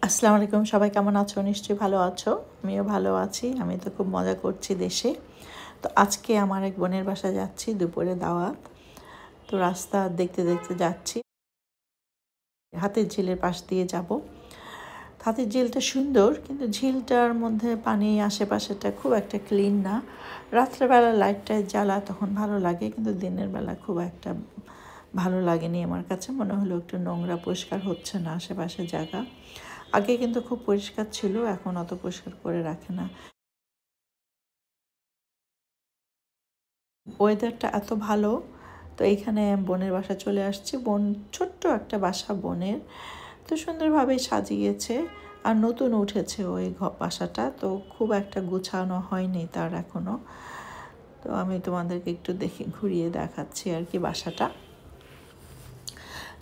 আসসালামু আলাইকুম, সবাই কেমন আছো? নিশ্চয়ই ভালো আছো। আমিও ভালো আছি। আমি তো খুব মজা করছি দেশে। তো আজকে আমার এক বোনের বাসায় যাচ্ছি, দুপুরে দাওয়াত। তো রাস্তা দেখতে দেখতে যাচ্ছি। হাতের ঝিলের পাশ দিয়ে যাব। হাতের ঝিলটা সুন্দর, কিন্তু ঝিলটার মধ্যে পানি আশেপাশেটা খুব একটা ক্লিন না। রাত্রেবেলা লাইটটা জ্বালা তখন ভালো লাগে, কিন্তু দিনের বেলা খুব একটা ভালো লাগেনি আমার কাছে। মনে হলো একটু নোংরা, পরিষ্কার হচ্ছে না আশেপাশে জায়গা। আগে কিন্তু খুব পরিষ্কার ছিল, এখন অত পরিষ্কার করে রাখে না। ওয়েদারটা এত ভালো, তো এইখানে বোনের বাসা চলে আসছি। বোন ছোট্ট একটা বাসা বোনের, তো সুন্দরভাবে সাজিয়েছে। আর নতুন উঠেছে ওই বাসাটা, তো খুব একটা গুছানো হয়নি তার এখনও। তো আমি তোমাদেরকে একটু ঘুরিয়ে দেখাচ্ছি আর কি বাসাটা।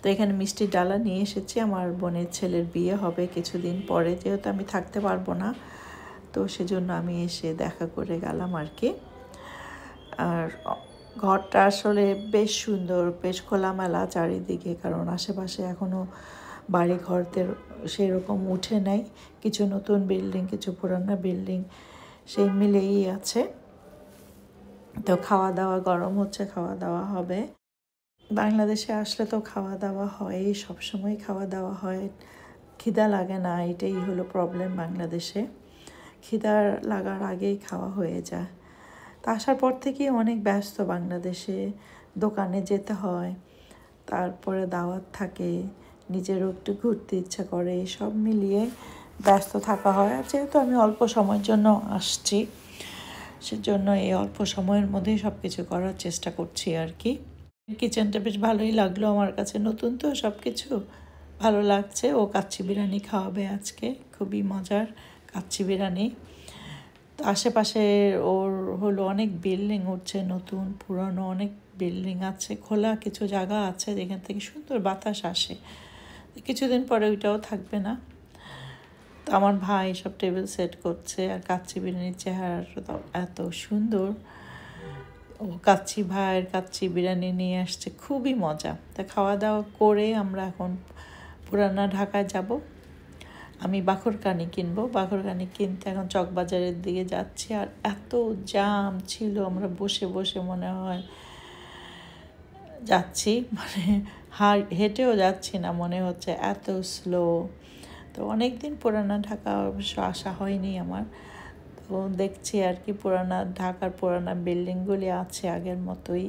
তো এখানে মিষ্টির ডালা নিয়ে এসেছি। আমার বোনের ছেলের বিয়ে হবে কিছুদিন পরে, যেহেতু আমি থাকতে পারবো না, তো সেজন্য আমি এসে দেখা করে গেলাম আর কি। আর ঘরটা আসলে বেশ সুন্দর, বেশ খোলামেলা চারিদিকে, কারণ আশেপাশে এখনও বাড়ি ঘরদের সেরকম উঠে নাই। কিছু নতুন বিল্ডিং, কিছু পুরানো বিল্ডিং, সেই মিলেই আছে। তো খাওয়া দাওয়া, গরম হচ্ছে, খাওয়া দাওয়া হবে। বাংলাদেশে আসলে তো খাওয়া দাওয়া হয়, সবসময় খাওয়া দাওয়া হয়, খিদা লাগে না। এটাই হলো প্রবলেম বাংলাদেশে, খিদা লাগার আগেই খাওয়া হয়ে যায়। তা আসার পর থেকেই অনেক ব্যস্ত বাংলাদেশে, দোকানে যেতে হয়, তারপরে দাওয়াত থাকে, নিজেরও একটু ঘুরতে ইচ্ছা করে, সব মিলিয়ে ব্যস্ত থাকা হয়। আর যেহেতু আমি অল্প সময়ের জন্য আসছি, সেজন্য এই অল্প সময়ের মধ্যেই সব কিছু করার চেষ্টা করছি আর কি। কিচেনটা বেশ ভালোই লাগলো আমার কাছে, নতুন তো সব কিছু ভালো লাগছে। ও কাচ্চি বিরিয়ানি খাওয়াবে আজকে, খুবই মজার কাচ্চি বিরিয়ানি। তো আশেপাশে ওর হলো অনেক বিল্ডিং উঠছে, নতুন পুরনো অনেক বিল্ডিং আছে, খোলা কিছু জায়গা আছে যেখান থেকে সুন্দর বাতাস আসে। কিছুদিন পরে ওইটাও থাকবে না। তো আমার ভাই সব টেবিল সেট করছে, আর কাচ্চি বিরিয়ানির চেহারাটা এত সুন্দর। ও ভাইয়ের কাচ্চি বিরিয়ানি নিয়ে আসছে, খুবই মজা। তা খাওয়া দাওয়া করে আমরা এখন পুরানা ঢাকায় যাব। আমি বাখরকানি কিনবো, বাখরকানি কিনতে এখন চকবাজারের দিকে যাচ্ছি। আর এত জ্যাম ছিল, আমরা বসে বসে মনে হয় যাচ্ছি, মানে হেঁটেও যাচ্ছি না মনে হচ্ছে, এত স্লো। তো অনেক দিন পুরানা ঢাকা অবশ্য আসা হয়নি আমার। তো দেখছি আর কি, ঢাকার পুরানা বিল্ডিংগুলি আছে আগের মতোই,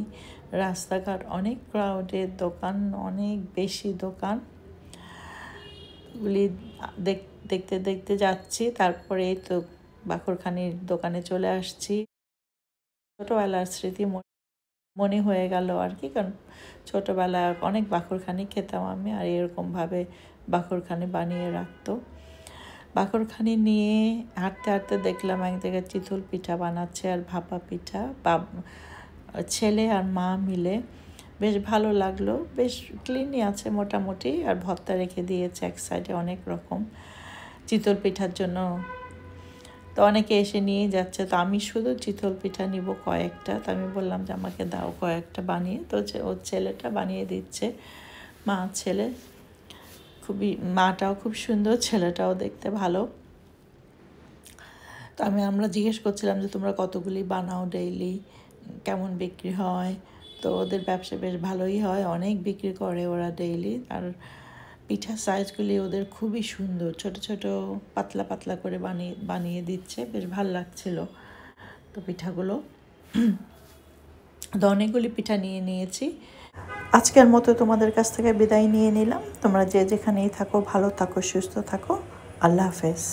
রাস্তাঘাট অনেক ক্রাউডেড, দোকান অনেক বেশি দোকান, গুলি দেখতে দেখতে যাচ্ছি। তারপরে এই তো বাখরখানির দোকানে চলে আসছি। ছোটোবেলার স্মৃতি মনে হয়ে গেল আর কি, কারণ ছোটোবেলায় অনেক বাখরখানি খেতাম আমি, আর এরকমভাবে বাখরখানি বানিয়ে রাখতো। বাখরখানি নিয়ে হাঁটতে হাঁটতে দেখলাম এক জায়গায় চিতল পিঠা বানাচ্ছে, আর ভাপা পিঠা, ছেলে আর মা মিলে। বেশ ভালো লাগলো, বেশ ক্লিনই আছে মোটামুটি। আর ভর্তা রেখে দিয়েছে এক সাইডে অনেক রকম চিতল পিঠার জন্য। তো অনেকে এসে নিয়ে যাচ্ছে, তো আমি শুধু চিতল পিঠা নিব কয়েকটা। তো আমি বললাম যে আমাকে দাও কয়েকটা বানিয়ে। তো ওর ছেলেটা বানিয়ে দিচ্ছে, মা ছেলে। মাটাও খুব সুন্দর, ছেলেটাও দেখতে ভালো। তো আমরা জিজ্ঞেস করছিলাম যে তোমরা কতগুলি বানাও ডেইলি, কেমন বিক্রি হয়। তো ওদের ব্যবসা বেশ ভালোই হয়, অনেক বিক্রি করে ওরা ডেইলি। আর পিঠার সাইজগুলি ওদের খুবই সুন্দর, ছোট ছোট পাতলা পাতলা করে বানিয়ে দিচ্ছে, বেশ ভালো লাগছিল তো পিঠাগুলো। তো অনেকগুলি পিঠা নিয়ে নিয়েছি। আজকের মতো তোমাদের কাছ থেকে বিদায় নিয়ে নিলাম। তোমরা যে যেখানেই থাকো ভালো থাকো, সুস্থ থাকো। আল্লাহ হাফেজ।